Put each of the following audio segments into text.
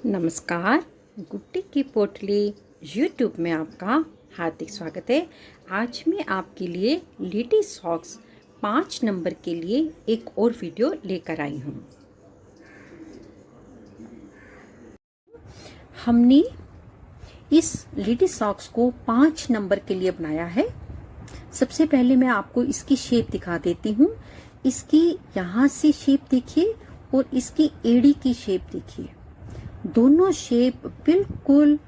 नमस्कार। गुड्डी की पोटली यूट्यूब में आपका हार्दिक स्वागत है। आज मैं आपके लिए लेडी सॉक्स 5 नंबर के लिए एक और वीडियो लेकर आई हूँ। हमने इस लेडी सॉक्स को 5 नंबर के लिए बनाया है। सबसे पहले मैं आपको इसकी शेप दिखा देती हूँ। इसकी यहाँ से शेप देखिए और इसकी एड़ी की शेप देखिए। दोनों शेप बिल्कुल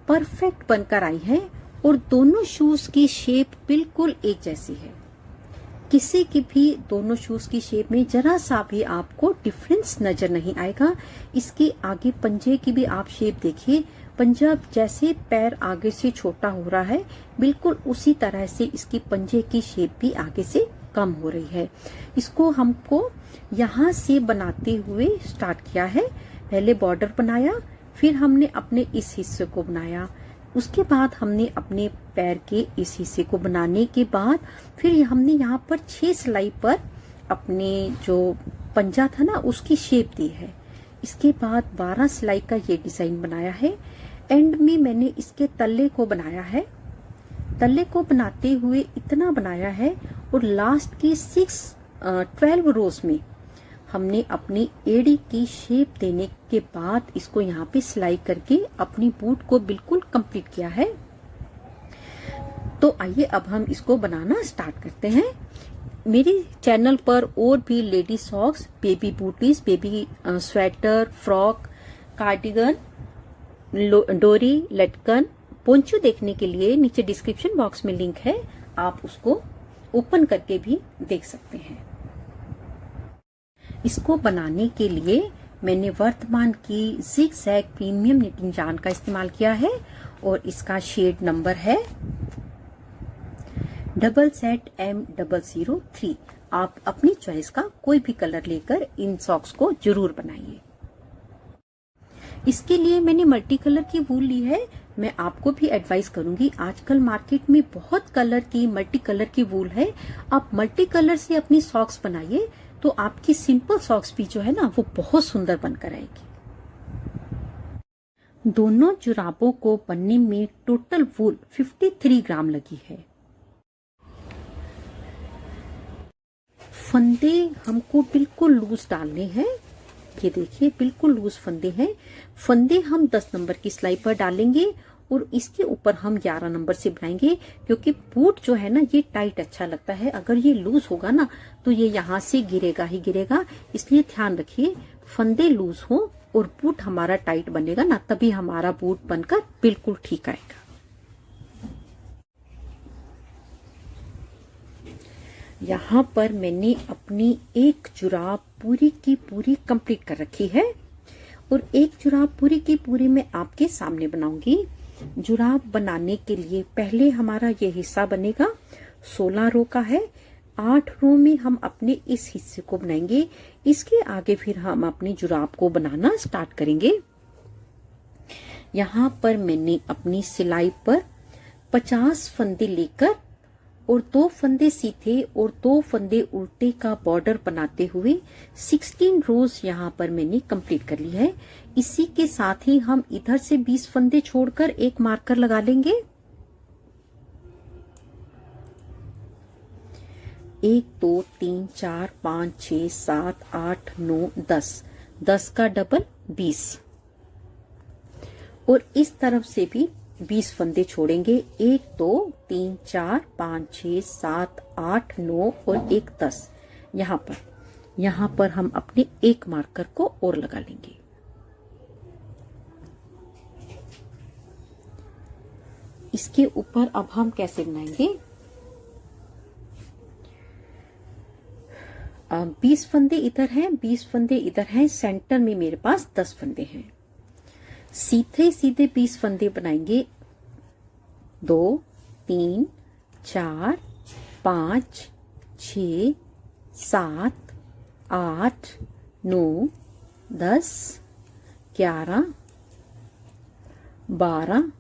परफेक्ट बनकर आई है और दोनों शूज की शेप बिल्कुल एक जैसी है। किसी की भी दोनों शूज की शेप में जरा सा भी आपको डिफरेंस नजर नहीं आएगा। इसके आगे पंजे की भी आप शेप देखिए। पंजा जैसे पैर आगे से छोटा हो रहा है, बिल्कुल उसी तरह से इसकी पंजे की शेप भी आगे से कम हो रही है। इसको हमको यहाँ से बनाते हुए स्टार्ट किया है। पहले बॉर्डर बनाया, फिर हमने अपने इस हिस्से को बनाया, उसके बाद हमने अपने पैर के इस हिस्से को बनाने के बाद फिर हमने यहाँ पर 6 सिलाई पर अपने जो पंजा था ना उसकी शेप दी है। इसके बाद 12 सिलाई का ये डिजाइन बनाया है। एंड में मैंने इसके तल्ले को बनाया है। तल्ले को बनाते हुए इतना बनाया है और लास्ट की 12 रोज में हमने अपनी एड़ी की शेप देने के बाद इसको यहाँ पे सिलाई करके अपनी बूट को बिल्कुल कंप्लीट किया है। तो आइए अब हम इसको बनाना स्टार्ट करते हैं। मेरे चैनल पर और भी lady socks, baby booties, baby sweater, frock, cardigan, डोरी, लटकन, पोंचू देखने के लिए नीचे डिस्क्रिप्शन बॉक्स में लिंक है, आप उसको ओपन करके भी देख सकते हैं। इसको बनाने के लिए मैंने वर्तमान की जिग-जैग प्रीमियम निटिंग yarn का इस्तेमाल किया है और इसका शेड नंबर है ZM003। आप अपनी चॉइस का कोई भी कलर लेकर इन सॉक्स को जरूर बनाइए। इसके लिए मैंने मल्टी कलर की वूल ली है। मैं आपको भी एडवाइस करूंगी, आजकल मार्केट में बहुत कलर की मल्टी कलर की वूल है। आप मल्टी कलर से अपनी सॉक्स बनाइए तो आपकी सिंपल सॉक्स भी जो है ना वो बहुत सुंदर बनकर आएगी। दोनों जुराबों को बनने में टोटल वूल 53 ग्राम लगी है। फंदे हमको बिल्कुल लूज डालने हैं। ये देखिए बिल्कुल लूज फंदे हैं। फंदे हम 10 नंबर की सिलाई पर डालेंगे और इसके ऊपर हम 11 नंबर से बनाएंगे, क्योंकि बूट जो है ना ये टाइट अच्छा लगता है। अगर ये लूज होगा ना तो ये यहाँ से गिरेगा ही गिरेगा। इसलिए ध्यान रखिए फंदे लूज हो और बूट हमारा टाइट बनेगा ना, तभी हमारा बूट बनकर बिल्कुल ठीक आएगा। यहाँ पर मैंने अपनी एक जुराब पूरी की पूरी कंप्लीट कर रखी है और एक जुराब पूरी की पूरी मैं आपके सामने बनाऊंगी। जुराब बनाने के लिए पहले हमारा ये हिस्सा बनेगा 16 रो का है। 8 रो में हम अपने इस हिस्से को बनाएंगे। इसके आगे फिर हम अपनी जुराब को बनाना स्टार्ट करेंगे। यहाँ पर मैंने अपनी सिलाई पर 50 फंदे लेकर और 2 फंदे सीधे और 2 फंदे उल्टे का बॉर्डर बनाते हुए 16 रोज यहाँ पर मैंने कंप्लीट कर ली है। इसी के साथ ही हम इधर से 20 फंदे छोड़कर एक मार्कर लगा लेंगे। 1 2 3 4 5 6 7 8 9 10 का डबल 20 और इस तरफ से भी 20 फंदे छोड़ेंगे। 1 2 3 4 5 6 7 8 9 और 1 10। यहाँ पर हम अपने एक मार्कर को और लगा लेंगे। इसके ऊपर अब हम कैसे बनाएंगे? 20 फंदे इधर हैं, 20 फंदे इधर हैं। सेंटर में मेरे पास 10 फंदे हैं। सीधे सीधे 20 फंदे बनाएंगे। 2 3 4 5 6 7 8 9 10 11 12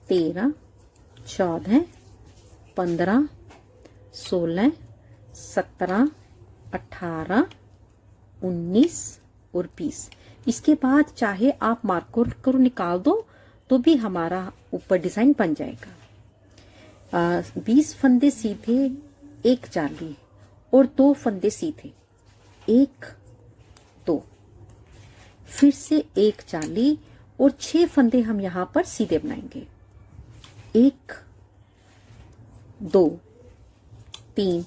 13 14 15 16 17 18 19 और 20। इसके बाद चाहे आप मार्कर को निकाल दो तो भी हमारा ऊपर डिजाइन बन जाएगा। 20 फंदे सीधे, एक जाली और 2 फंदे सीधे, 1 2, फिर से एक जाली और 6 फंदे हम यहां पर सीधे बनाएंगे। 1 2 3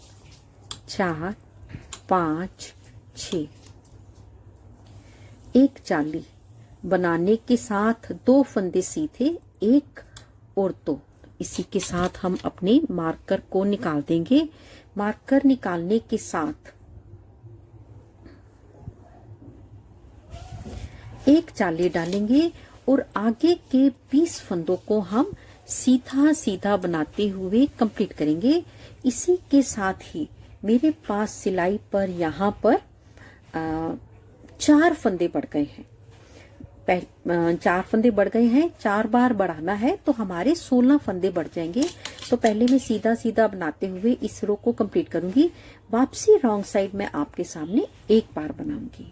4 5 6, एक जाली बनाने के साथ 2 फंदे सीधे, 1 और 2। इसी के साथ हम अपने मार्कर को निकाल देंगे। मार्कर निकालने के साथ एक जाली डालेंगे और आगे के 20 फंदों को हम सीधा सीधा बनाते हुए कंप्लीट करेंगे। इसी के साथ ही मेरे पास सिलाई पर यहाँ पर 4 फंदे बढ़ गए हैं। 4 फंदे बढ़ गए हैं, 4 बार बढ़ाना है तो हमारे 16 फंदे बढ़ जाएंगे। तो पहले मैं सीधा सीधा बनाते हुए इस रो को कंप्लीट करूंगी। वापसी रॉन्ग साइड में आपके सामने एक बार बनाऊंगी।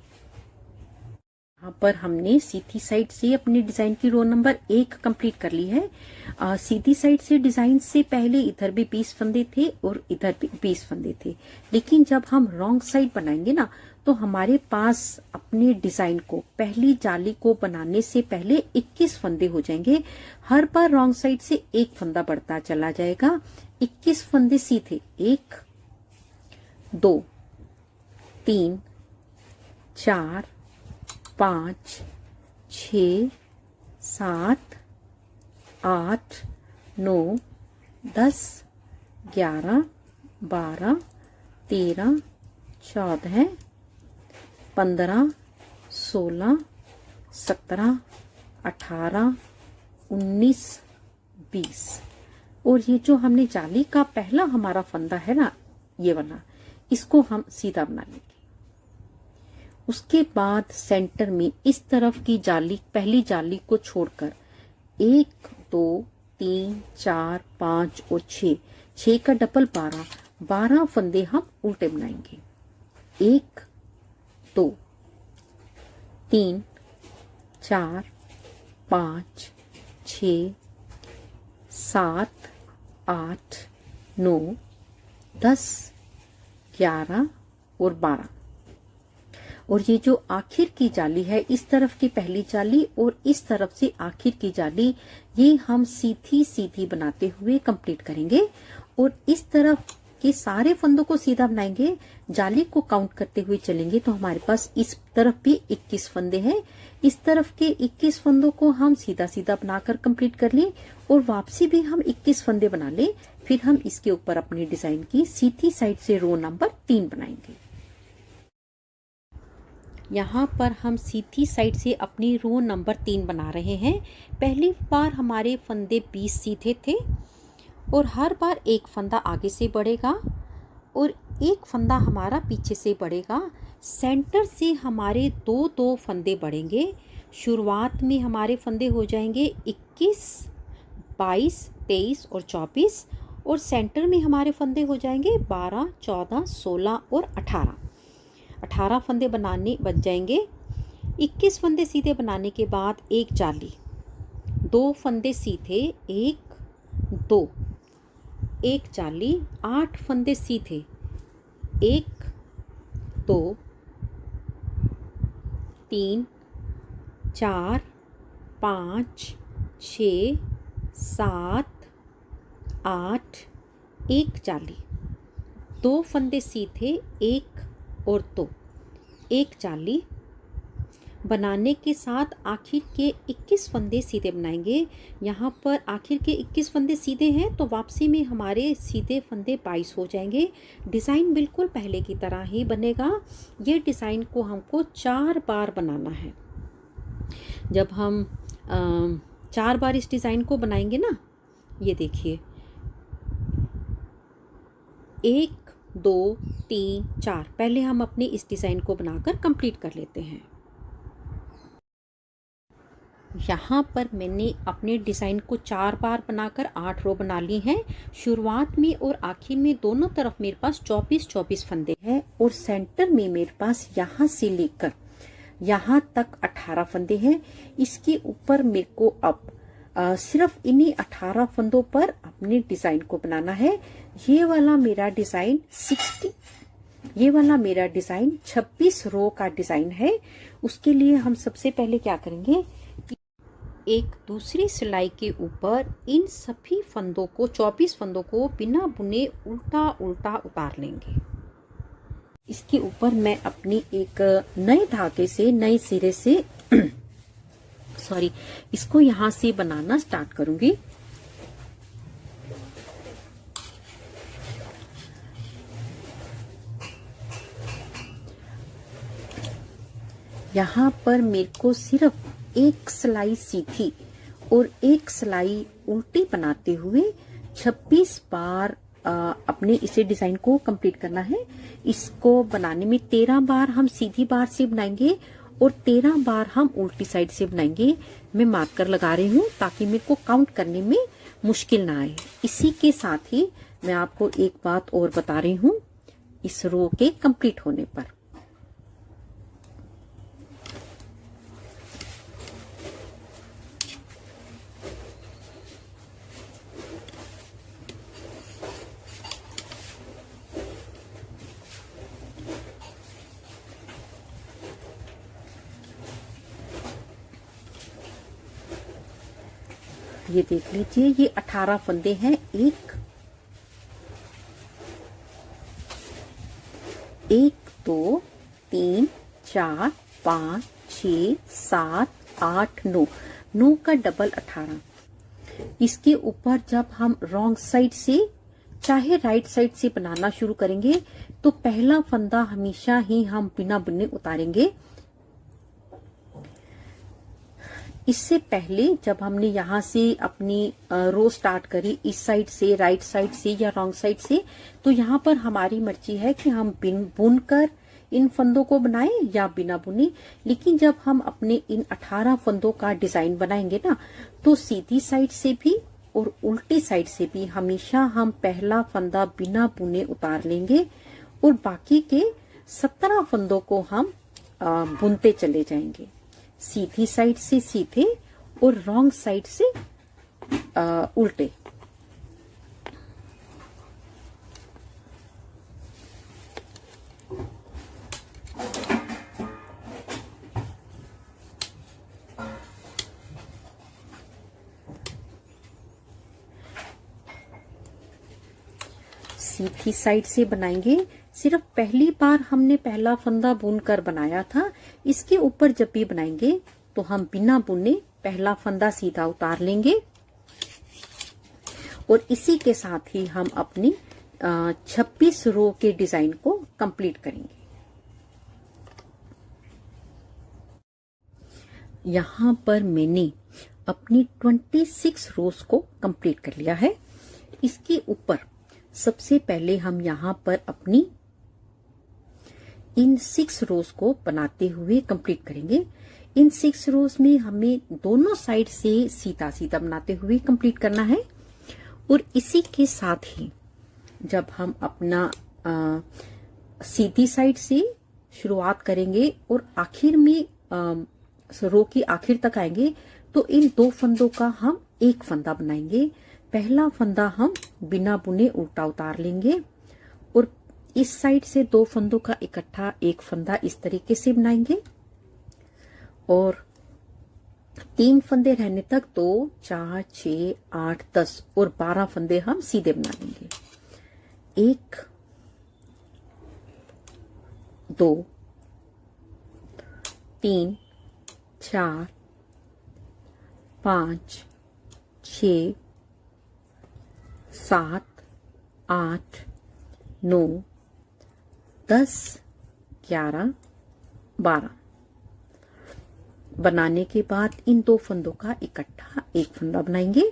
यहाँ पर हमने सीधी साइड से अपने डिजाइन की रो नंबर 1 कंप्लीट कर ली है। सीधी साइड से डिजाइन से पहले इधर भी 20 फंदे थे और इधर भी 20 फंदे थे, लेकिन जब हम रॉन्ग साइड बनाएंगे ना तो हमारे पास अपने डिजाइन को पहली जाली को बनाने से पहले 21 फंदे हो जाएंगे। हर बार रॉन्ग साइड से एक फंदा बढ़ता चला जाएगा। 21 फंदे सीधे, 1 2 3 4 5 6 7 8 9 10 11 12 13 14 15 16 17 18 19 20। और ये जो हमने जाली का पहला हमारा फंदा है ना, ये वाला, इसको हम सीधा बना लेंगे। उसके बाद सेंटर में इस तरफ की जाली, पहली जाली को छोड़कर 1 2 3 4 5 और 6 का डबल 12 फंदे हम उल्टे बनाएंगे। 1 2 3 4 5 6 7 8 9 10 11 और 12। और ये जो आखिर की जाली है, इस तरफ की पहली जाली और इस तरफ से आखिर की जाली, ये हम सीधी सीधी बनाते हुए कंप्लीट करेंगे। और इस तरफ के सारे फंदों को सीधा बनाएंगे। जाली को काउंट करते हुए चलेंगे तो हमारे पास इस तरफ भी 21 फंदे हैं। इस तरफ के 21 फंदों को हम सीधा सीधा बनाकर कंप्लीट कर लें और वापसी भी हम 21 फंदे बना लें। फिर हम इसके ऊपर अपनी डिजाइन की सीधी साइड से रो नंबर 3 बनाएंगे। यहाँ पर हम सीधी साइड से अपनी रो नंबर 3 बना रहे हैं। पहली बार हमारे फंदे 20 सीधे थे और हर बार एक फंदा आगे से बढ़ेगा और एक फंदा हमारा पीछे से बढ़ेगा। सेंटर से हमारे 2 फंदे बढ़ेंगे। शुरुआत में हमारे फंदे हो जाएंगे 21, 22, 23 और 24 और सेंटर में हमारे फंदे हो जाएंगे 12, 14, 16 और 18 फंदे बनाने बच जाएंगे। 21 फंदे सीधे बनाने के बाद एक जाली, 2 फंदे सीधे, 1 2, एक जाली, 8 फंदे सीधे, 1 2 3 4 5 6 7 8, एक जाली, 2 फंदे सीधे, 1 और 2, एक जाली बनाने के साथ आखिर के 21 फंदे सीधे बनाएंगे। यहाँ पर आखिर के 21 फंदे सीधे हैं तो वापसी में हमारे सीधे फंदे 22 हो जाएंगे। डिज़ाइन बिल्कुल पहले की तरह ही बनेगा। ये डिज़ाइन को हमको 4 बार बनाना है। जब हम 4 बार इस डिज़ाइन को बनाएंगे ना, ये देखिए 1 2 3 4, पहले हम अपने इस डिज़ाइन को बनाकर कंप्लीट कर लेते हैं। यहाँ पर मैंने अपने डिज़ाइन को 4 बार बनाकर 8 रो बना ली हैं। शुरुआत में और आखिर में दोनों तरफ मेरे पास 24 फंदे हैं और सेंटर में मेरे पास यहाँ से लेकर यहाँ तक 18 फंदे हैं। इसके ऊपर मेरे को अब सिर्फ इन्हीं 18 फंदों पर अपने डिजाइन को बनाना है। ये वाला मेरा डिजाइन 26 रो का डिजाइन है। उसके लिए हम सबसे पहले क्या करेंगे, एक दूसरी सिलाई के ऊपर इन सभी फंदों को 24 फंदों को बिना बुने उल्टा उल्टा उतार लेंगे। इसके ऊपर मैं अपनी एक नए धागे से नए सिरे से इसको यहां से बनाना स्टार्ट करूंगी। यहाँ पर मेरे को सिर्फ एक सिलाई सीधी और एक सिलाई उल्टी बनाते हुए 26 बार अपने इसे डिजाइन को कंप्लीट करना है। इसको बनाने में 13 बार हम सीधी बार से बनाएंगे और 13 बार हम उल्टी साइड से बनाएंगे। मैं मार्कर लगा रही हूँ ताकि मेरे को काउंट करने में मुश्किल ना आए। इसी के साथ ही मैं आपको एक बात और बता रही हूँ इस रो के कंप्लीट होने पर। ये देख लीजिए, ये 18 फंदे हैं। 1 2 3 4 5 6 7 8 9 का डबल 18। इसके ऊपर जब हम रॉन्ग साइड से चाहे राइट साइड से बनाना शुरू करेंगे तो पहला फंदा हमेशा ही हम बिना बुने उतारेंगे। इससे पहले जब हमने यहाँ से अपनी रो स्टार्ट करी इस साइड से, राइट साइड से या रॉन्ग साइड से, तो यहाँ पर हमारी मर्जी है कि हम बुन कर इन फंदों को बनाएं या बिना बुने। लेकिन जब हम अपने इन 18 फंदों का डिजाइन बनाएंगे ना, तो सीधी साइड से भी और उल्टी साइड से भी हमेशा हम पहला फंदा बिना बुने उतार लेंगे और बाकी के 17 फंदों को हम बुनते चले जाएंगे। सीधी साइड से सीधे और रॉन्ग साइड से उल्टे। सीधी साइड से बनाएंगे। सिर्फ पहली बार हमने पहला फंदा बुनकर बनाया था। इसके ऊपर जब भी बनाएंगे तो हम बिना बुने पहला फंदा सीधा उतार लेंगे और इसी के साथ ही हम अपनी 26 रो के डिजाइन को कंप्लीट करेंगे। यहाँ पर मैंने अपनी 26 रोज को कंप्लीट कर लिया है। इसके ऊपर सबसे पहले हम यहाँ पर अपनी इन 6 रोज को बनाते हुए कंप्लीट करेंगे। इन 6 रोज में हमें दोनों साइड से सीधा सीधा बनाते हुए कंप्लीट करना है। और इसी के साथ ही जब हम अपना सीधी साइड से शुरुआत करेंगे और आखिर में रो की आखिर तक आएंगे तो इन 2 फंदों का हम एक फंदा बनाएंगे। पहला फंदा हम बिना बुने उल्टा उतार लेंगे और इस साइड से 2 फंदों का इकट्ठा एक फंदा इस तरीके से बनाएंगे और 3 फंदे रहने तक 2 4 6 8 10 और 12 फंदे हम सीधे बना लेंगे। 1 2 3 4 5 6 7 8 9 10 11 12 बनाने के बाद इन 2 फंदों का इकट्ठा एक फंदा बनाएंगे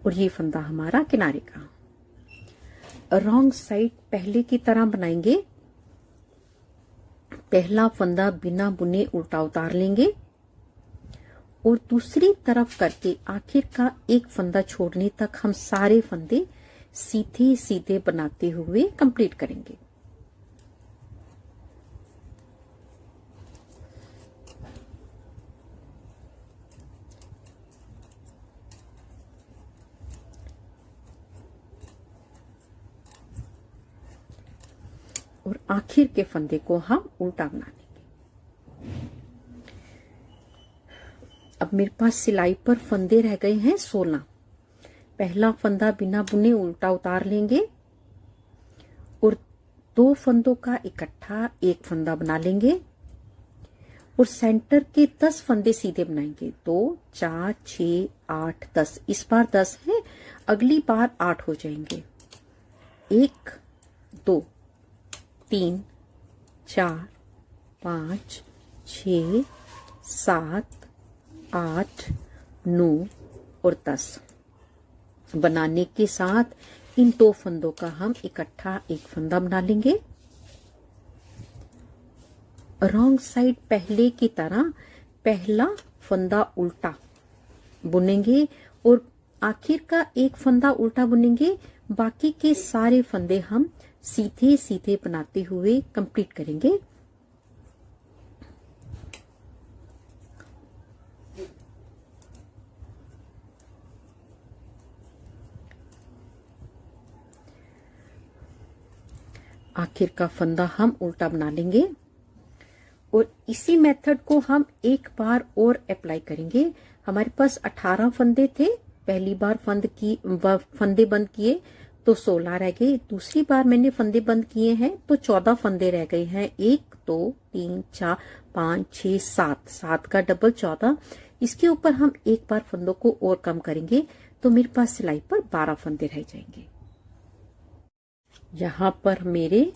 और ये फंदा हमारा किनारे का। रॉन्ग साइड पहले की तरह बनाएंगे। पहला फंदा बिना बुने उल्टा उतार लेंगे और दूसरी तरफ करके आखिर का एक फंदा छोड़ने तक हम सारे फंदे सीधे सीधे बनाते हुए कंप्लीट करेंगे। और आखिर के फंदे को हम उल्टा बना लेंगे। अब मेरे पास सिलाई पर फंदे रह गए हैं 16। पहला फंदा बिना बुने उल्टा उतार लेंगे और 2 फंदों का इकट्ठा एक फंदा बना लेंगे और सेंटर के 10 फंदे सीधे बनाएंगे। 2 4 6 8 10। इस बार 10 है, अगली बार 8 हो जाएंगे। 1 2 3 4 5 6 7 8 9 और 10 बनाने के साथ इन 2 फंदों का हम इकट्ठा एक फंदा बना लेंगे। रॉन्ग साइड पहले की तरह पहला फंदा उल्टा बुनेंगे और आखिर का एक फंदा उल्टा बुनेंगे। बाकी के सारे फंदे हम सीधे सीधे बनाते हुए कंप्लीट करेंगे। आखिर का फंदा हम उल्टा बना लेंगे और इसी मेथड को हम एक बार और अप्लाई करेंगे। हमारे पास 18 फंदे थे, पहली बार फंदे बंद किए तो 16 रह गए। दूसरी बार मैंने फंदे बंद किए हैं तो 14 फंदे रह गए हैं। 1 2 3 4 5 6 7, 7 का डबल 14। इसके ऊपर हम एक बार फंदों को और कम करेंगे तो मेरे पास सिलाई पर 12 फंदे रह जाएंगे। यहाँ पर मेरे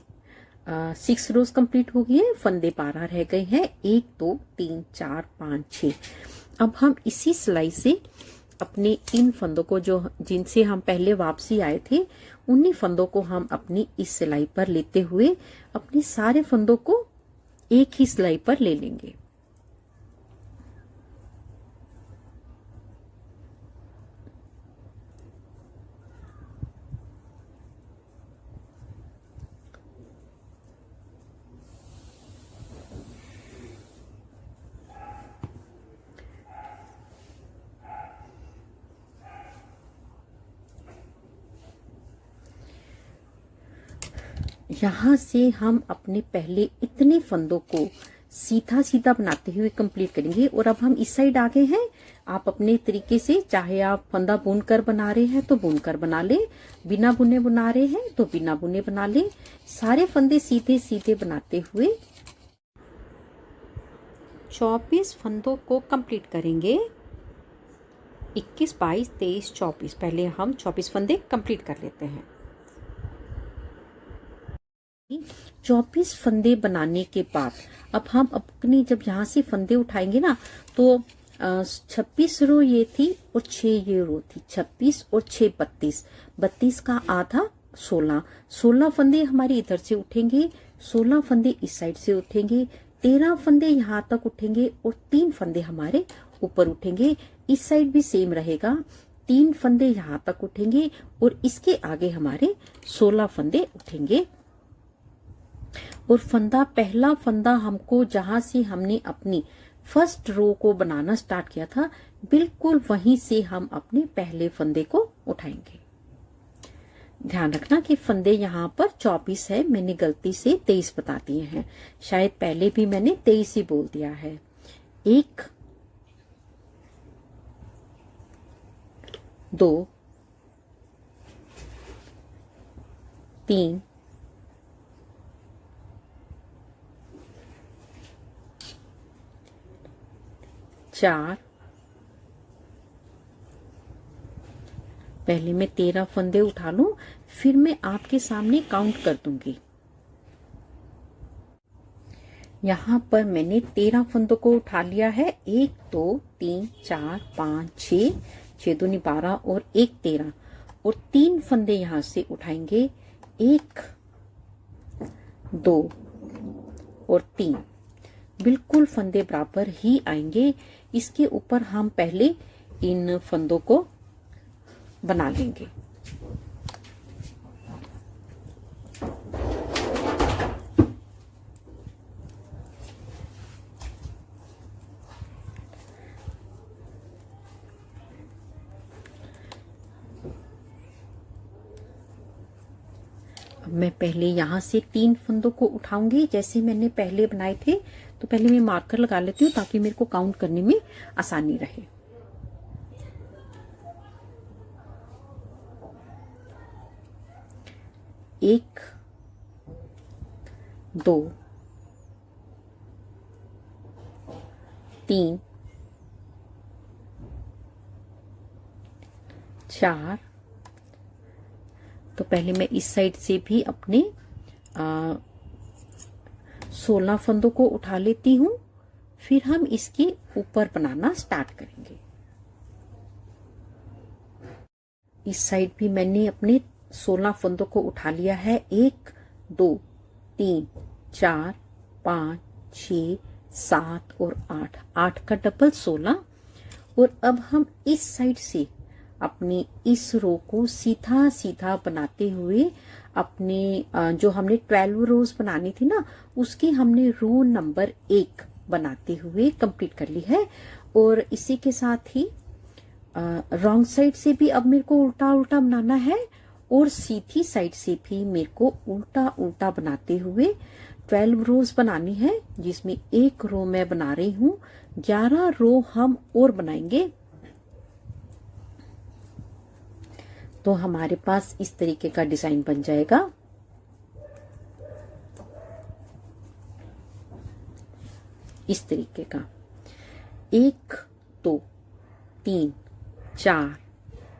6 रोज कंप्लीट हो गई है, फंदे 12 रह गए हैं। 1 2 3 4 5 6। अब हम इसी सिलाई से अपने इन फंदों को जो जिनसे हम पहले वापसी आए थे उन्हीं फंदों को हम अपनी इस सिलाई पर लेते हुए अपने सारे फंदों को एक ही सिलाई पर ले लेंगे। यहाँ से हम अपने पहले इतने फंदों को सीधा सीधा बनाते हुए कंप्लीट करेंगे। और अब हम इस साइड आ गए हैं। आप अपने तरीके से, चाहे आप फंदा बुनकर बना रहे हैं तो बुनकर बना ले, बिना बुने बना रहे हैं तो बिना बुने बना ले। सारे फंदे सीधे सीधे बनाते हुए 24 फंदों को कंप्लीट करेंगे। 21 22 23 24। पहले हम 24 फंदे कंप्लीट कर लेते हैं। 24 फंदे बनाने के बाद अब हम अपनी जब यहाँ से फंदे उठाएंगे ना तो 26 रो ये थी और 6 ये रो थी। 26 और 6 32। 32 का आधा 16। 16 फंदे हमारे इधर से उठेंगे, 16 फंदे इस साइड से उठेंगे, 13 फंदे यहाँ तक उठेंगे और 3 फंदे हमारे ऊपर उठेंगे। इस साइड भी सेम रहेगा, 3 फंदे यहाँ तक उठेंगे और इसके आगे हमारे 16 फंदे उठेंगे। और पहला फंदा हमको जहां से हमने अपनी फर्स्ट रो को बनाना स्टार्ट किया था बिल्कुल वहीं से हम अपने पहले फंदे को उठाएंगे। ध्यान रखना कि फंदे यहाँ पर 24 है, मैंने गलती से 23 बता दिए हैं। शायद पहले भी मैंने 23 ही बोल दिया है। 1 2 3 4। पहले मैं 13 फंदे उठा लूं, फिर मैं आपके सामने काउंट कर दूंगी। यहाँ पर मैंने 13 फंदों को उठा लिया है। 1 2 3 4 5 6, 6 दूनी 12 और 1 13 और 3 फंदे यहाँ से उठाएंगे। 1 2 और 3। बिल्कुल फंदे बराबर ही आएंगे। इसके ऊपर हम पहले इन फंदों को बना लेंगे। अब मैं पहले यहाँ से 3 फंदों को उठाऊंगी जैसे मैंने पहले बनाए थे। तो पहले मैं मार्कर लगा लेती हूँ ताकि मेरे को काउंट करने में आसानी रहे। एक, 2, 3, 4। तो पहले मैं इस साइड से भी अपने 16 फंदों को उठा लेती हूँ, फिर हम इसके ऊपर बनाना स्टार्ट करेंगे। इस साइड भी मैंने अपने 16 फंदों को उठा लिया है। 1, 2, 3, 4, 5, 6, 7 और 8। 8 का डबल 16। और अब हम इस साइड से अपनी इस रो को सीधा सीधा बनाते हुए अपने जो हमने 12 रोज बनानी थी ना, उसकी हमने रो नंबर 1 बनाते हुए कंप्लीट कर ली है। और इसी के साथ ही रॉन्ग साइड से भी अब मेरे को उल्टा उल्टा बनाना है और सीधी साइड से भी मेरे को उल्टा उल्टा बनाते हुए 12 रोज बनानी है, जिसमें एक रो मैं बना रही हूँ। 11 रो हम और बनाएंगे तो हमारे पास इस तरीके का डिजाइन बन जाएगा। इस तरीके का 1, 2, 3, 4,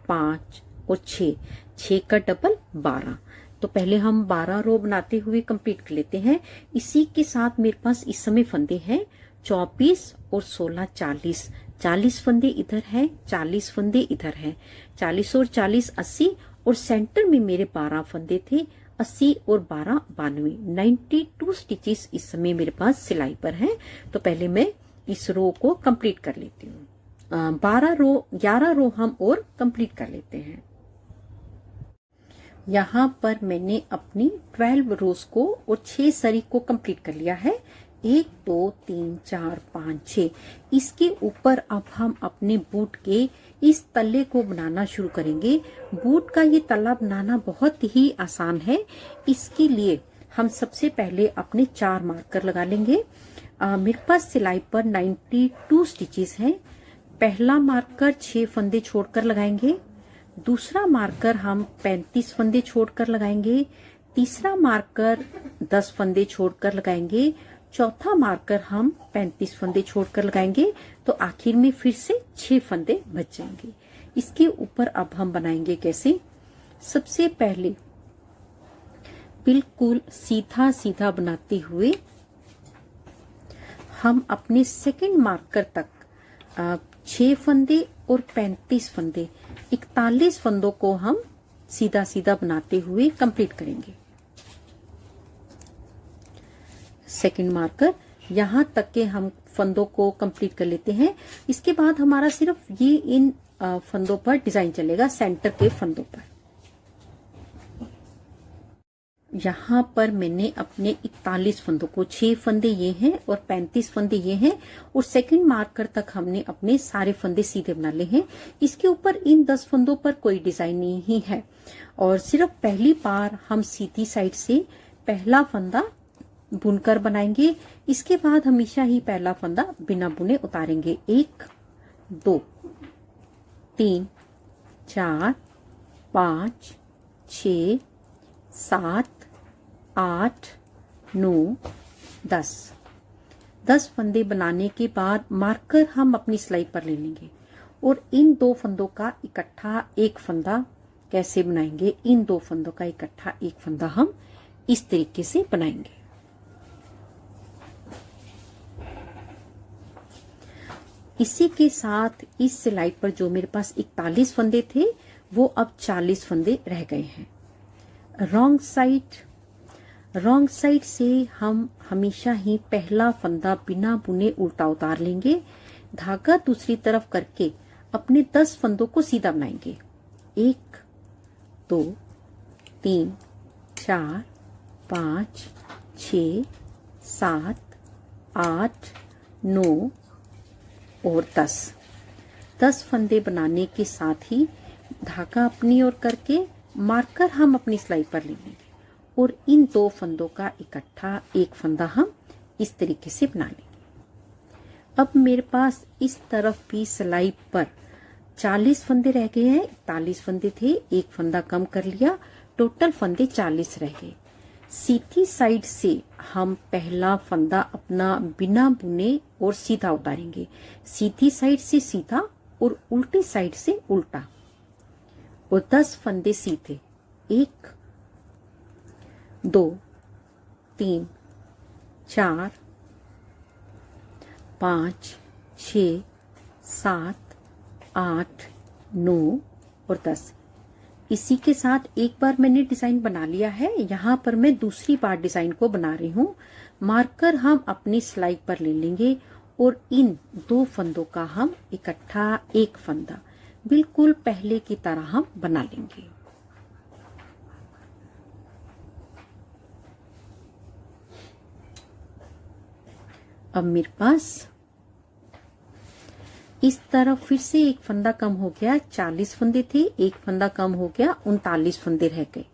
5 और 6 का डबल 12। तो पहले हम 12 रो बनाते हुए कंप्लीट कर लेते हैं। इसी के साथ मेरे पास इस समय फंदे हैं 24 और 16 40। 40 फंदे इधर हैं, 40 फंदे इधर हैं। 40 और 40 80 और सेंटर में मेरे 12 फंदे थे। 80 और 12 92। 92 स्टिचेस इस समय मेरे पास सिलाई पर हैं। तो पहले मैं इस रो को कंप्लीट कर लेती हूँ। 11 रो हम और कंप्लीट कर लेते हैं। यहाँ पर मैंने अपनी 12 रोज को और 6 सरी को कंप्लीट कर लिया है। 1, 2, 3, 4, 5, 6। इसके ऊपर अब हम अपने बूट के इस तले को बनाना शुरू करेंगे। बूट का ये तला बनाना बहुत ही आसान है। इसके लिए हम सबसे पहले अपने 4 मार्कर लगा लेंगे। मेरे पास सिलाई पर 92 स्टिचेस हैं। पहला मार्कर 6 फंदे छोड़कर लगाएंगे। दूसरा मार्कर हम 35 फंदे छोड़कर लगाएंगे। तीसरा मार्कर 10 फंदे छोड़कर लगाएंगे। चौथा मार्कर हम 35 फंदे छोड़कर लगाएंगे। तो आखिर में फिर से 6 फंदे बच जाएंगे। इसके ऊपर अब हम बनाएंगे कैसे। सबसे पहले बिल्कुल सीधा सीधा बनाते हुए हम अपने सेकंड मार्कर तक 6 फंदे और 35 फंदे 41 फंदों को हम सीधा सीधा बनाते हुए कंप्लीट करेंगे। सेकंड मार्कर यहां तक के हम फंदों को कंप्लीट कर लेते हैं। इसके बाद हमारा सिर्फ ये इन फंदों पर डिजाइन चलेगा, सेंटर के फंदों पर। यहाँ पर मैंने अपने 41 फंदों को 6 फंदे ये हैं और 35 फंदे ये हैं और सेकंड मार्कर तक हमने अपने सारे फंदे सीधे बना लिए हैं। इसके ऊपर इन 10 फंदों पर कोई डिजाइन नहीं है और सिर्फ पहली बार हम सीधी साइड से पहला फंदा बुनकर बनाएंगे। इसके बाद हमेशा ही पहला फंदा बिना बुने उतारेंगे। 1, 2, 3, 4, 5, 6, 7, 8, 9, 10। 10 फंदे बनाने के बाद मार्कर हम अपनी सिलाई पर ले लेंगे और इन 2 फंदों का इकट्ठा एक फंदा कैसे बनाएंगे। इन 2 फंदों का इकट्ठा एक फंदा हम इस तरीके से बनाएंगे। इसी के साथ इस सिलाई पर जो मेरे पास 41 फंदे थे वो अब 40 फंदे रह गए हैं। रॉन्ग साइड से हम हमेशा ही पहला फंदा बिना बुने उल्टा उतार लेंगे। धागा दूसरी तरफ करके अपने 10 फंदों को सीधा बनाएंगे। 1, 2, 3, 4, 5, 6, 7, 8, 9 और 10 फंदे बनाने के साथ ही धागा अपनी ओर करके मार्कर हम अपनी सिलाई पर ले लेंगे और इन दो फंदों का इकट्ठा एक फंदा हम इस तरीके से बना लेंगे। अब मेरे पास इस तरफ भी सिलाई पर 40 फंदे रह गए हैं। 41 फंदे थे, एक फंदा कम कर लिया, टोटल फंदे 40 रह गए। सीधी साइड से हम पहला फंदा अपना बिना बुने और सीधा उतारेंगे। सीधी साइड से सीधा और उल्टी साइड से उल्टा, और 10 फंदे सीधे। 1 2 3 4 5 6 7 8 9 और 10। इसी के साथ एक बार मैंने डिजाइन बना लिया है। यहाँ पर मैं दूसरी बार डिजाइन को बना रही हूँ। मार्कर हम अपनी सिलाई पर ले लेंगे और इन दो फंदों का हम इकट्ठा एक फंदा बिल्कुल पहले की तरह हम बना लेंगे। अब मेरे पास इस तरफ फिर से एक फंदा कम हो गया। 40 फंदे थे, एक फंदा कम हो गया, 39 फंदे रह गए।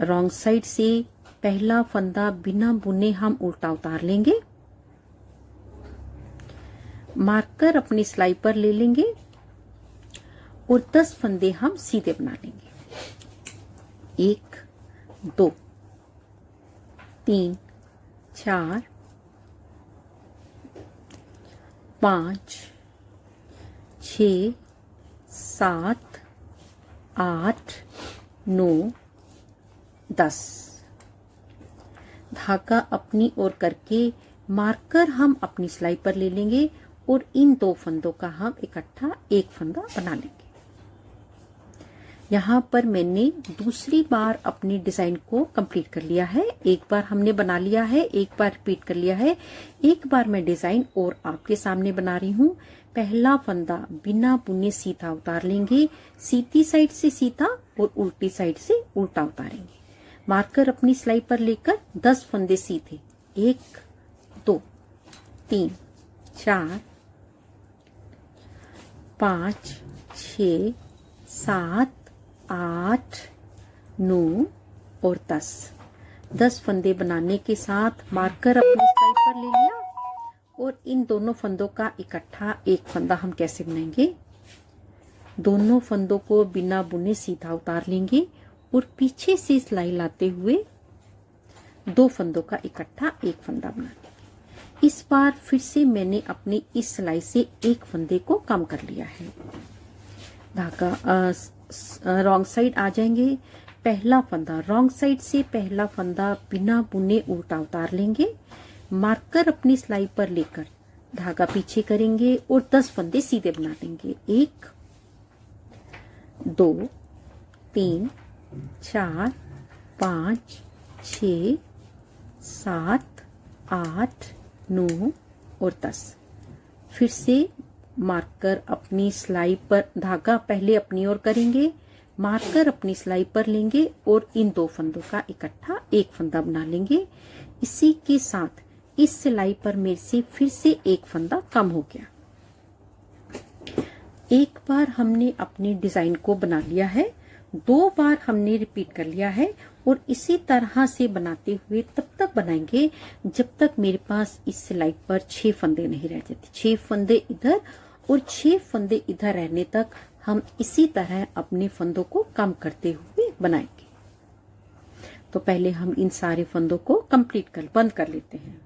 रॉन्ग साइड से पहला फंदा बिना बुने हम उल्टा उतार लेंगे। मार्कर अपनी सिलाई पर ले लेंगे और 10 फंदे हम सीधे बना लेंगे। 1 2 3 4 5 6 7 8 9 10। धागा अपनी ओर करके मार्कर हम अपनी सिलाई पर ले लेंगे और इन दो फंदों का हम इकट्ठा एक फंदा बना लेंगे। यहाँ पर मैंने दूसरी बार अपनी डिजाइन को कंप्लीट कर लिया है। एक बार हमने बना लिया है, एक बार रिपीट कर लिया है। एक बार मैं डिजाइन और आपके सामने बना रही हूँ। पहला फंदा बिना बुने सीधा उतार लेंगे, सीधी साइड से सीधा और उल्टी साइड से उल्टा उतारेंगे। मार्कर अपनी सिलाई पर लेकर 10 फंदे सीधे। 1 2 3 4 5 6 7 8 9 और 10 फंदे बनाने के साथ मार्कर अपनी सिलाई पर ले लिया और इन दोनों फंदों का इकट्ठा एक फंदा हम कैसे बनाएंगे। दोनों फंदों को बिना बुने सीधा उतार लेंगे और पीछे से सिलाई लाते हुए दो फंदों का इकट्ठा एक फंदा बना लेंगे। इस बार फिर से मैंने अपनी इस सिलाई से एक फंदे को कम कर लिया है। धागा रॉन्ग साइड आ जाएंगे। पहला फंदा रॉन्ग साइड से पहला फंदा बिना बुने उल्टा उतार लेंगे। मार्कर अपनी सिलाई पर लेकर धागा पीछे करेंगे और 10 फंदे सीधे बना लेंगे। 1 2 3 4 5 6 7 8 9 और 10। फिर से मार्कर अपनी सिलाई पर धागा पहले अपनी ओर करेंगे, मार्कर अपनी सिलाई पर लेंगे और इन दो फंदों का इकट्ठा एक फंदा बना लेंगे। इसी के साथ इस सिलाई पर मेरे से फिर से एक फंदा कम हो गया। एक बार हमने अपनी डिजाइन को बना लिया है, 2 बार हमने रिपीट कर लिया है और इसी तरह से बनाते हुए तब तक बनाएंगे जब तक मेरे पास इस सिलाई पर 6 फंदे नहीं रह जाते। 6 फंदे इधर और 6 फंदे इधर रहने तक हम इसी तरह अपने फंदों को कम करते हुए बनाएंगे। तो पहले हम इन सारे फंदों को बंद कर लेते हैं।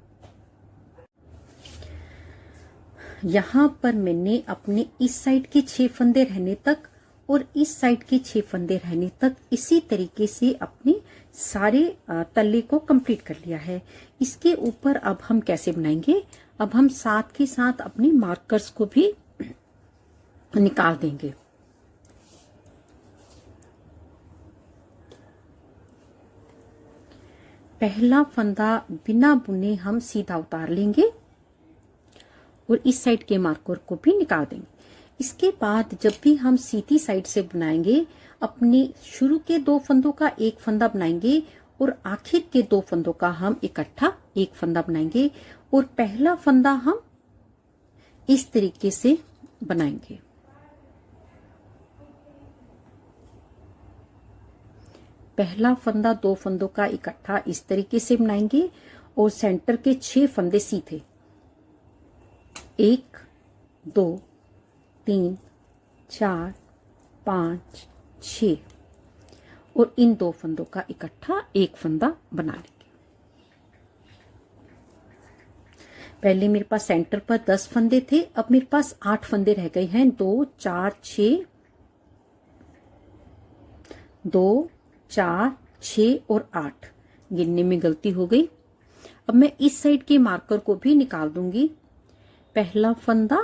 यहाँ पर मैंने अपने इस साइड के 6 फंदे रहने तक और इस साइड के 6 फंदे रहने तक इसी तरीके से अपने सारे तल्ले को कंप्लीट कर लिया है। इसके ऊपर अब हम कैसे बनाएंगे, अब हम साथ के साथ अपने मार्कर्स को भी निकाल देंगे। पहला फंदा बिना बुने हम सीधा उतार लेंगे और इस साइड के मार्कर को भी निकाल देंगे। इसके बाद जब भी हम सीधी साइड से बनाएंगे, अपने शुरू के 2 फंदों का एक फंदा बनाएंगे और आखिर के 2 फंदों का हम इकट्ठा एक फंदा बनाएंगे और पहला फंदा हम इस तरीके से बनाएंगे। पहला फंदा 2 फंदों का इकट्ठा इस तरीके से बनाएंगे और सेंटर के 6 फंदे सीधे, 1 2 3 4 5 6 और इन 2 फंदों का इकट्ठा एक फंदा बना लेंगे। पहले मेरे पास सेंटर पर 10 फंदे थे, अब मेरे पास 8 फंदे रह गए हैं। 2 4 6 और 8, गिनने में गलती हो गई। अब मैं इस साइड के मार्कर को भी निकाल दूंगी। पहला फंदा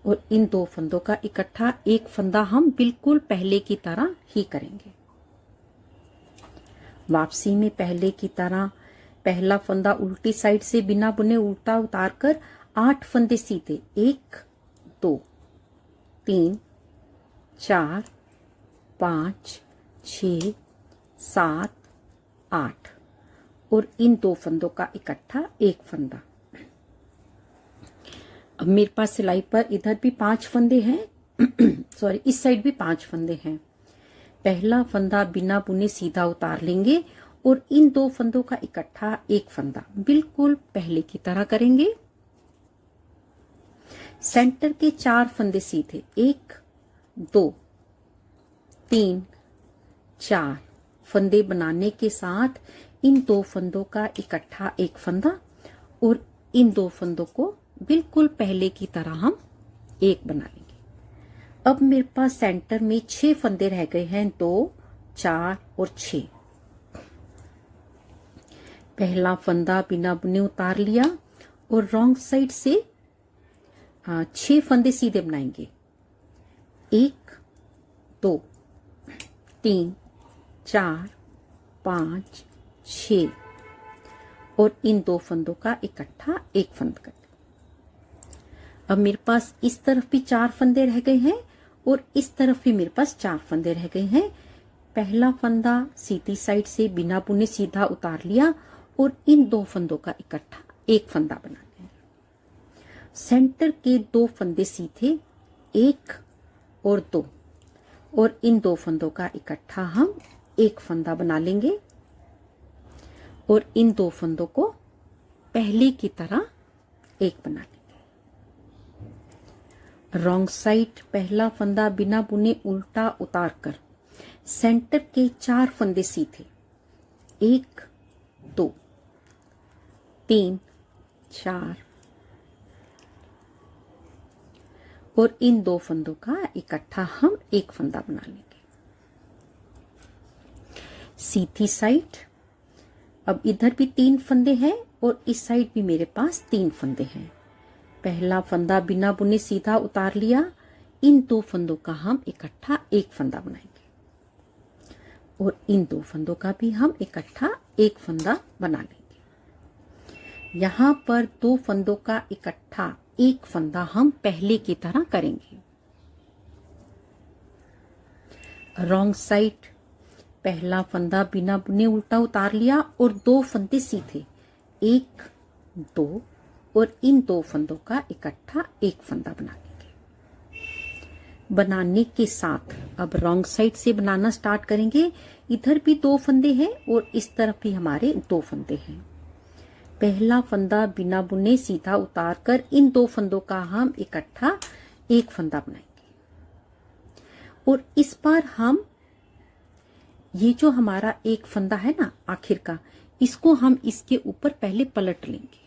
और इन 2 फंदों का इकट्ठा एक फंदा हम बिल्कुल पहले की तरह ही करेंगे। वापसी में पहले की तरह पहला फंदा उल्टी साइड से बिना बुने उल्टा उतारकर 8 फंदे सीधे, 1 2 3 4 5 6 7 8 और इन 2 फंदों का इकट्ठा एक फंदा। अब मेरे पास सिलाई पर इधर भी 5 फंदे हैं सॉरी, इस साइड भी 5 फंदे हैं। पहला फंदा बिना बुने सीधा उतार लेंगे और इन 2 फंदों का इकट्ठा एक फंदा बिल्कुल पहले की तरह करेंगे। सेंटर के 4 फंदे सीधे, 1 2 3 4 फंदे बनाने के साथ इन 2 फंदों का इकट्ठा एक फंदा और इन 2 फंदों को बिल्कुल पहले की तरह हम एक बना लेंगे। अब मेरे पास सेंटर में 6 फंदे रह गए हैं, 2 4 और 6। पहला फंदा बिना बुने उतार लिया और रॉन्ग साइड से 6 फंदे सीधे बनाएंगे, 1 2 3 4 5 6 और इन 2 फंदों का इकट्ठा एक फंद कर। अब मेरे पास इस तरफ भी 4 फंदे रह गए हैं और इस तरफ भी मेरे पास 4 फंदे रह गए हैं। पहला फंदा सीधी साइड से बिना बुने सीधा उतार लिया और इन 2 फंदों का इकट्ठा एक फंदा बना लेंगे। सेंटर के 2 फंदे सीधे, 1 और 2 और इन 2 फंदों का इकट्ठा हम एक फंदा बना लेंगे और इन 2 फंदों को पहले की तरह एक बना लेंगे। रॉन्ग साइड पहला फंदा बिना बुने उल्टा उतारकर सेंटर के 4 फंदे सीधे, 1 2 3 4 और इन 2 फंदों का इकट्ठा हम एक फंदा बना लेंगे। सीधी साइड अब इधर भी 3 फंदे हैं और इस साइड भी मेरे पास 3 फंदे हैं। पहला फंदा बिना बुने सीधा उतार लिया, इन 2 फंदों का हम इकट्ठा एक फंदा बनाएंगे और इन 2 फंदों का भी हम इकट्ठा एक फंदा बना लेंगे। यहाँ पर 2 फंदों का इकट्ठा एक फंदा हम पहले की तरह करेंगे। रॉन्ग साइड पहला फंदा बिना बुने उल्टा उतार लिया और 2 फंदे सीधे, 1 2 और इन 2 फंदों का इकट्ठा एक फंदा बना लेंगे। बनाने के साथ अब रॉन्ग साइड से बनाना स्टार्ट करेंगे। इधर भी 2 फंदे हैं और इस तरफ भी हमारे 2 फंदे हैं। पहला फंदा बिना बुने सीधा उतारकर इन 2 फंदों का हम इकट्ठा एक फंदा बनाएंगे और इस बार हम ये जो हमारा एक फंदा है ना आखिर का, इसको हम इसके ऊपर पहले पलट लेंगे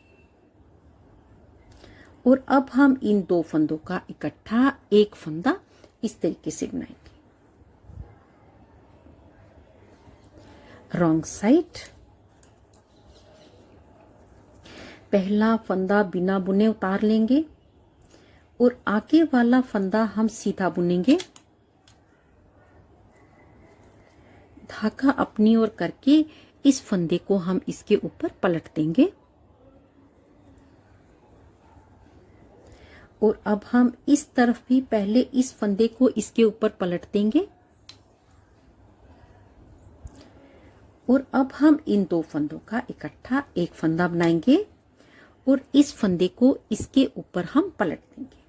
और अब हम इन 2 फंदों का इकट्ठा एक फंदा इस तरीके से बनाएंगे। रॉन्ग साइड पहला फंदा बिना बुने उतार लेंगे और आगे वाला फंदा हम सीधा बुनेंगे। धागा अपनी ओर करके इस फंदे को हम इसके ऊपर पलट देंगे और अब हम इस तरफ भी पहले इस फंदे को इसके ऊपर पलट देंगे और अब हम इन 2 फंदों का इकट्ठा एक फंदा बनाएंगे और इस फंदे को इसके ऊपर हम पलट देंगे।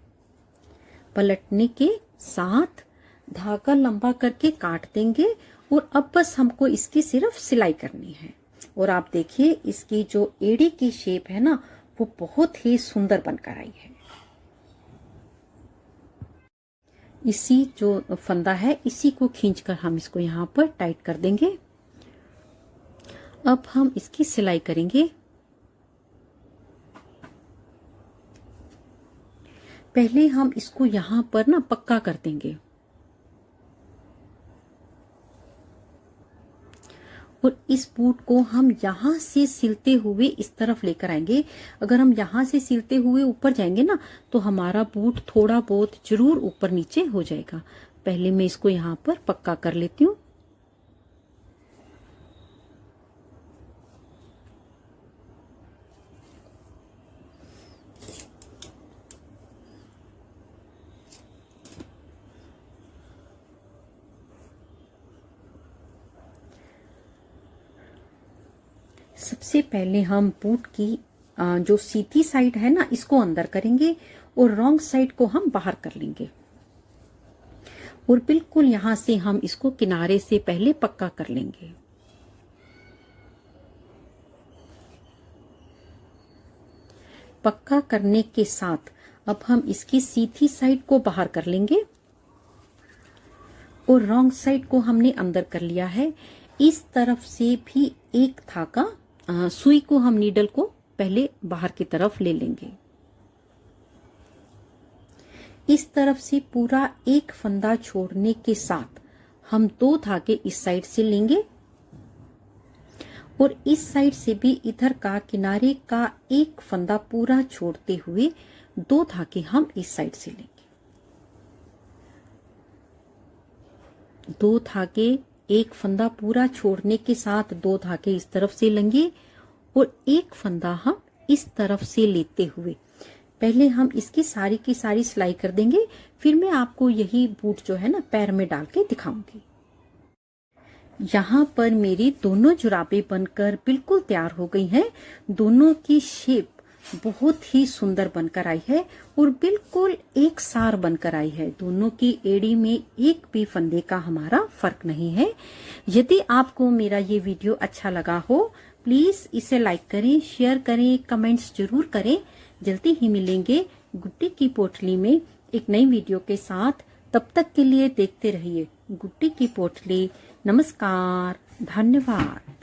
पलटने के साथ धागा लंबा करके काट देंगे और अब बस हमको इसकी सिर्फ सिलाई करनी है। और आप देखिए इसकी जो एड़ी की शेप है ना वो बहुत ही सुंदर बनकर आई है। इसी जो फंदा है इसी को खींचकर हम इसको यहाँ पर टाइट कर देंगे। अब हम इसकी सिलाई करेंगे। पहले हम इसको यहाँ पर ना पक्का कर देंगे और इस बूट को हम यहाँ से सिलते हुए इस तरफ लेकर आएंगे। अगर हम यहाँ से सिलते हुए ऊपर जाएंगे ना तो हमारा बूट थोड़ा बहुत जरूर ऊपर नीचे हो जाएगा। पहले मैं इसको यहाँ पर पक्का कर लेती हूँ। सबसे पहले हम बूट की जो सीधी साइड है ना इसको अंदर करेंगे और रॉन्ग साइड को हम बाहर कर लेंगे और बिल्कुल यहां से हम इसको किनारे से पहले पक्का कर लेंगे। पक्का करने के साथ अब हम इसकी सीधी साइड को बाहर कर लेंगे और रॉन्ग साइड को हमने अंदर कर लिया है। इस तरफ से भी एक धागा सुई को हम नीडल को पहले बाहर की तरफ ले लेंगे। इस तरफ से पूरा एक फंदा छोड़ने के साथ हम 2 धागे इस साइड से लेंगे और इस साइड से भी इधर का किनारे का एक फंदा पूरा छोड़ते हुए 2 धागे हम इस साइड से लेंगे। 2 धागे एक फंदा पूरा छोड़ने के साथ 2 धागे इस तरफ से लेंगे और एक फंदा हम इस तरफ से लेते हुए पहले हम इसकी सारी की सारी सिलाई कर देंगे। फिर मैं आपको यही बूट जो है ना पैर में डाल के दिखाऊंगी। यहाँ पर मेरी दोनों जुराबें बनकर बिल्कुल तैयार हो गई हैं। दोनों की शेप बहुत ही सुंदर बनकर आई है और बिल्कुल एक सार बनकर आई है। दोनों की एड़ी में एक भी फंदे का हमारा फर्क नहीं है। यदि आपको मेरा ये वीडियो अच्छा लगा हो प्लीज इसे लाइक करें, शेयर करें, कमेंट्स जरूर करें। जल्दी ही मिलेंगे गुड्डी की पोटली में एक नई वीडियो के साथ। तब तक के लिए देखते रहिए गुड्डी की पोटली। नमस्कार, धन्यवाद।